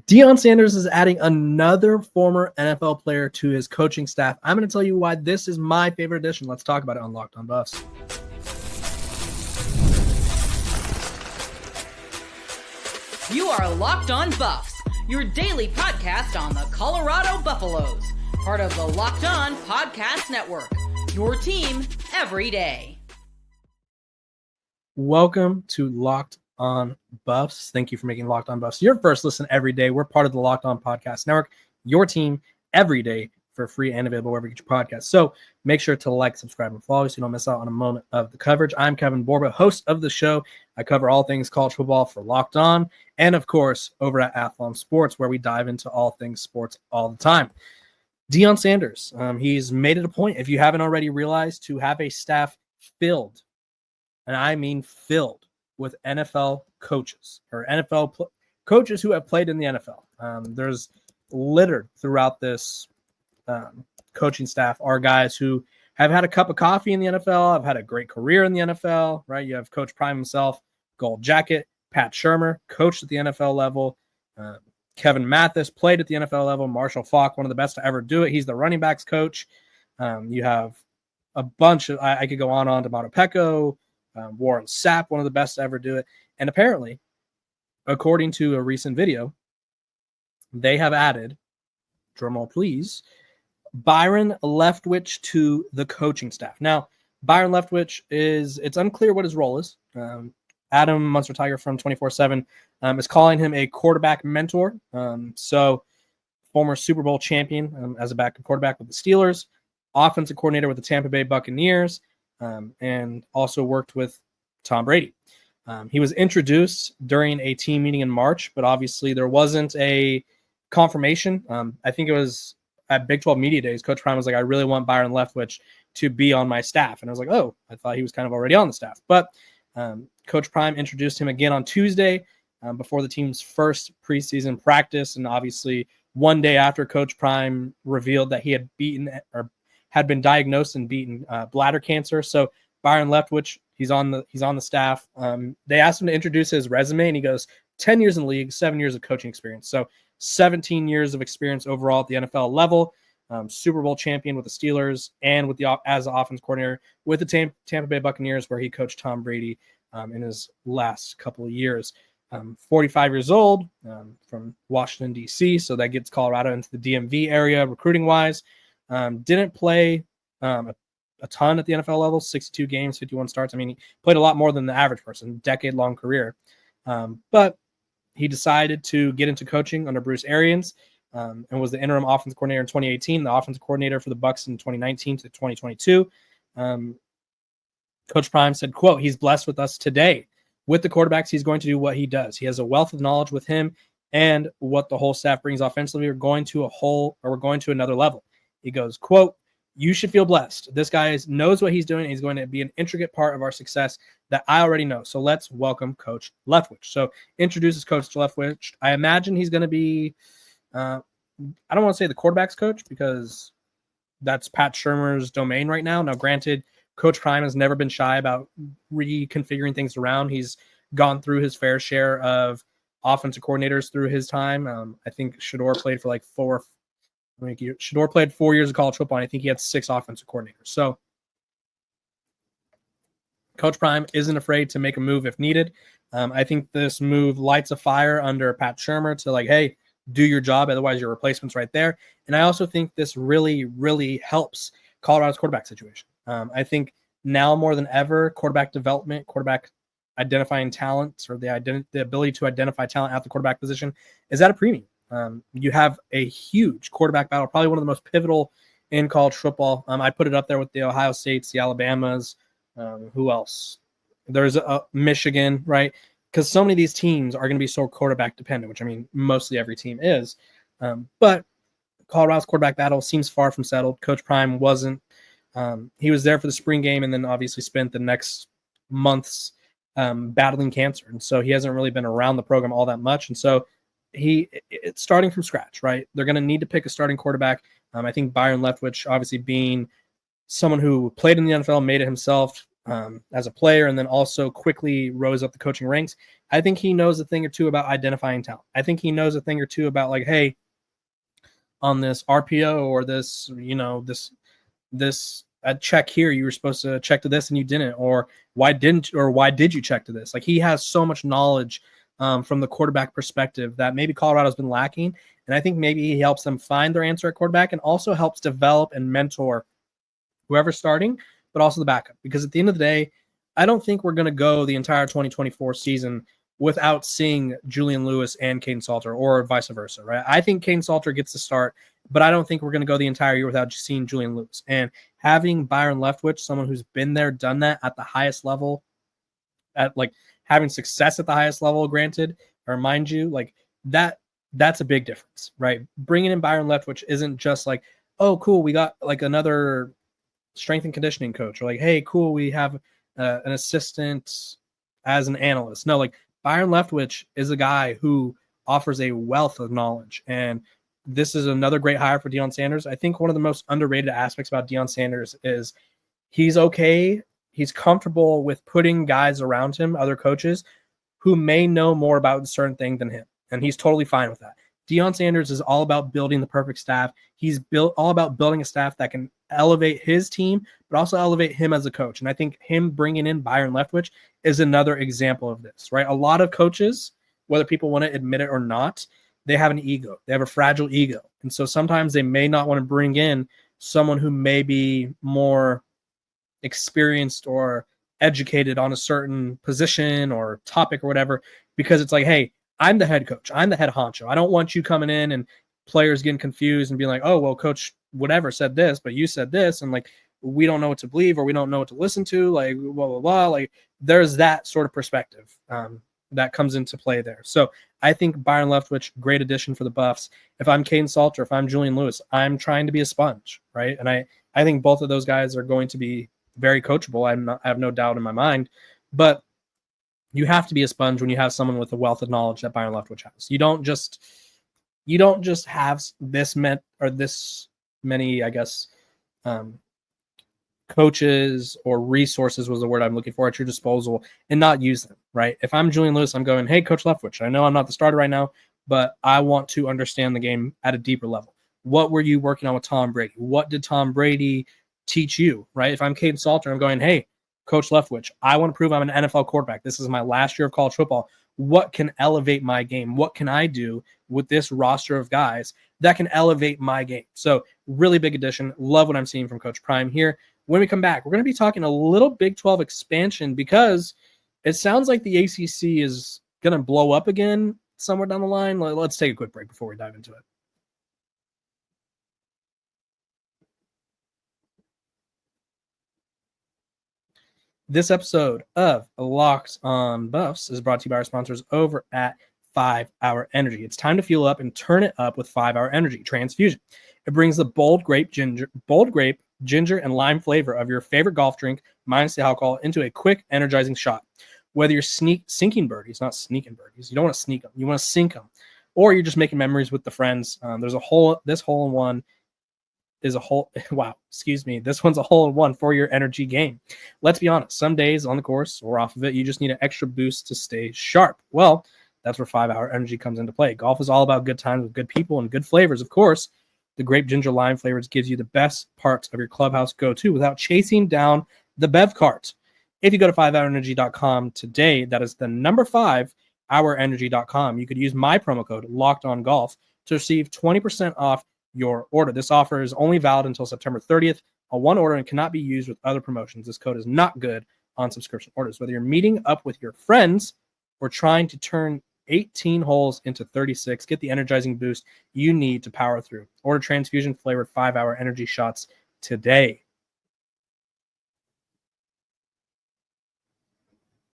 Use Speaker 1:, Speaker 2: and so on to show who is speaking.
Speaker 1: Deion Sanders is adding another former NFL player to his coaching staff. I'm going to tell you why this is my favorite addition. Let's talk about it on Locked On Buffs.
Speaker 2: You are Locked On Buffs, your daily podcast on the Colorado Buffaloes, part of the Locked On Podcast Network, your team every day.
Speaker 1: Welcome to Locked On Buffs. Thank you for making Locked On Buffs your first listen every day. We're part of the Locked On Podcast Network, your team every day for free and available wherever you get your podcast. So make sure to like, subscribe, and follow so you don't miss out on a moment of the coverage. I'm Kevin Borba, host of the show. I cover all things college football for Locked On, and of course over at Athlon Sports, where we dive into all things sports all the time. Deion Sanders, he's made it a point, if you haven't already realized, to have a staff filled, and I mean filled, with NFL coaches or NFL coaches who have played in the NFL. There's littered throughout this coaching staff are guys who have had a cup of coffee in the NFL, have had a great career in the NFL, right? You have Coach Prime himself, Gold Jacket, Pat Shurmur, coached at the NFL level. Kevin Mathis played at the NFL level. Marshall Faulk, one of the best to ever do it. He's the running backs coach. You have a bunch of, I could go on to Matopeko, Warren Sapp, one of the best to ever do it. And apparently, according to a recent video, they have added, drumroll please, Byron Leftwich to the coaching staff. Now, Byron Leftwich it's unclear what his role is. Adam Munster Tiger from 24/7 is calling him a quarterback mentor. So former Super Bowl champion as a backup quarterback with the Steelers, offensive coordinator with the Tampa Bay Buccaneers, and also worked with Tom Brady. He was introduced during a team meeting in March, but obviously there wasn't a confirmation. I think it was at Big 12 Media Days. Coach Prime was like, I really want Byron Leftwich to be on my staff. And I was like, oh, I thought he was kind of already on the staff. But Coach Prime introduced him again on Tuesday before the team's first preseason practice. And obviously one day after Coach Prime revealed that he had been diagnosed and beaten bladder cancer. So Byron Leftwich, he's on the staff. They asked him to introduce his resume, and he goes, 10 years in the league, 7 years of coaching experience. So 17 years of experience overall at the NFL level, Super Bowl champion with the Steelers, and as an offense coordinator with the Tampa Bay Buccaneers, where he coached Tom Brady in his last couple of years. 45 years old, from Washington, D.C., so that gets Colorado into the DMV area recruiting-wise. Didn't play a ton at the NFL level, 62 games, 51 starts. I mean, he played a lot more than the average person, decade-long career. But he decided to get into coaching under Bruce Arians and was the interim offensive coordinator in 2018, the offensive coordinator for the Bucs in 2019 to 2022. Coach Prime said, quote, he's blessed with us today. With the quarterbacks, he's going to do what he does. He has a wealth of knowledge with him and what the whole staff brings offensively. We're going to another level. He goes, quote, you should feel blessed. This guy knows what he's doing. And he's going to be an intricate part of our success that I already know. So let's welcome Coach Leftwich. So introduces Coach Leftwich. I imagine he's going to be, I don't want to say the quarterback's coach because that's Pat Shurmur's domain right now. Now, granted, Coach Prime has never been shy about reconfiguring things around. He's gone through his fair share of offensive coordinators through his time. I think Shador played for like Shador played 4 years of college football, and I think he had 6 offensive coordinators. So Coach Prime isn't afraid to make a move if needed. I think this move lights a fire under Pat Shurmur to like, hey, do your job. Otherwise, your replacement's right there. And I also think this really, really helps Colorado's quarterback situation. I think now more than ever, quarterback development, quarterback identifying talents, or the ability to identify talent at the quarterback position is at a premium. You have a huge quarterback battle, probably one of the most pivotal in college football. I put it up there with the Ohio States, the Alabamas. Who else? There's Michigan, right? Because so many of these teams are going to be so quarterback dependent, which I mean, mostly every team is. But Colorado's quarterback battle seems far from settled. Coach Prime wasn't. He was there for the spring game and then obviously spent the next months battling cancer. And so he hasn't really been around the program all that much. And so it's starting from scratch, right? They're going to need to pick a starting quarterback. I think Byron Leftwich, obviously being someone who played in the NFL, made it himself, as a player, and then also quickly rose up the coaching ranks. I think he knows a thing or two about identifying talent. I think he knows a thing or two about like, hey, on this RPO or this, this check here, you were supposed to check to this and you didn't, or why did you check to this? Like, he has so much knowledge from the quarterback perspective that maybe Colorado's been lacking. And I think maybe he helps them find their answer at quarterback and also helps develop and mentor whoever's starting, but also the backup. Because at the end of the day, I don't think we're going to go the entire 2024 season without seeing Julian Lewis and Caden Salter, or vice versa, right? I think Caden Salter gets to start, but I don't think we're going to go the entire year without just seeing Julian Lewis. And having Byron Leftwich, someone who's been there, done that at the highest level, at like having success at the highest level, granted, or mind you, like that's a big difference, right? Bringing in Byron Leftwich isn't just like, oh, cool, we got like another strength and conditioning coach, or like, hey, cool, we have an assistant as an analyst. No, like Byron Leftwich is a guy who offers a wealth of knowledge, and this is another great hire for Deion Sanders. I think one of the most underrated aspects about Deion Sanders is he's comfortable with putting guys around him, other coaches, who may know more about a certain thing than him, and he's totally fine with that. Deion Sanders is all about building the perfect staff. He's all about building a staff that can elevate his team, but also elevate him as a coach. And I think him bringing in Byron Leftwich is another example of this, right? A lot of coaches, whether people want to admit it or not, they have an ego. They have a fragile ego. And so sometimes they may not want to bring in someone who may be more experienced or educated on a certain position or topic or whatever, because it's like, hey, I'm the head coach. I'm the head honcho. I don't want you coming in and players getting confused and being like, oh, well, coach whatever said this, but you said this. And like, we don't know what to believe, or we don't know what to listen to, like, blah, blah, blah. Like, there's that sort of perspective that comes into play there. So I think Byron Leftwich, great addition for the Buffs. If I'm Caden Salter, if I'm Julian Lewis, I'm trying to be a sponge, right? And I think both of those guys are going to be very coachable. I have no doubt in my mind. But you have to be a sponge when you have someone with a wealth of knowledge that Byron Leftwich has. You don't just have this many, I guess, coaches or resources was the word I'm looking for at your disposal and not use them, right? If I'm Julian Lewis, I'm going, hey, Coach Leftwich, I know I'm not the starter right now, but I want to understand the game at a deeper level. What were you working on with Tom Brady? What did Tom Brady teach you, right? If I'm Caden Salter, I'm going, hey, Coach Leftwich, I want to prove I'm an NFL quarterback. This is my last year of college football. What can elevate my game? What can I do with this roster of guys that can elevate my game? So really big addition. Love what I'm seeing from Coach Prime here. When we come back, we're going to be talking a little Big 12 expansion, because it sounds like the ACC is going to blow up again somewhere down the line. Let's take a quick break before we dive into it. This episode of Locked on Buffs is brought to you by our sponsors over at 5 Hour Energy. It's time to fuel up and turn it up with 5 Hour Energy Transfusion. It brings the bold grape, ginger, and lime flavor of your favorite golf drink, minus the alcohol, into a quick, energizing shot. Whether you're sinking birdies, not sneaking birdies, you don't want to sneak them, you want to sink them, or you're just making memories with the friends. This hole-in-one is a hole. Wow, excuse me. This one's a hole-in-one for your energy game. Let's be honest. Some days on the course or off of it, you just need an extra boost to stay sharp. Well, that's where 5 Hour Energy comes into play. Golf is all about good times with good people and good flavors, of course. The grape ginger lime flavors gives you the best parts of your clubhouse go-to without chasing down the bev cart. If you go to 5hourenergy.com today, that is the number 5, hourenergy.com, you could use my promo code LOCKEDONGOLF to receive 20% off your order. This offer is only valid until September 30th on one order and cannot be used with other promotions. This code is not good on subscription orders. Whether you're meeting up with your friends or trying to turn 18 holes into 36, get the energizing boost you need to power through. Order transfusion flavored 5 Hour Energy shots today.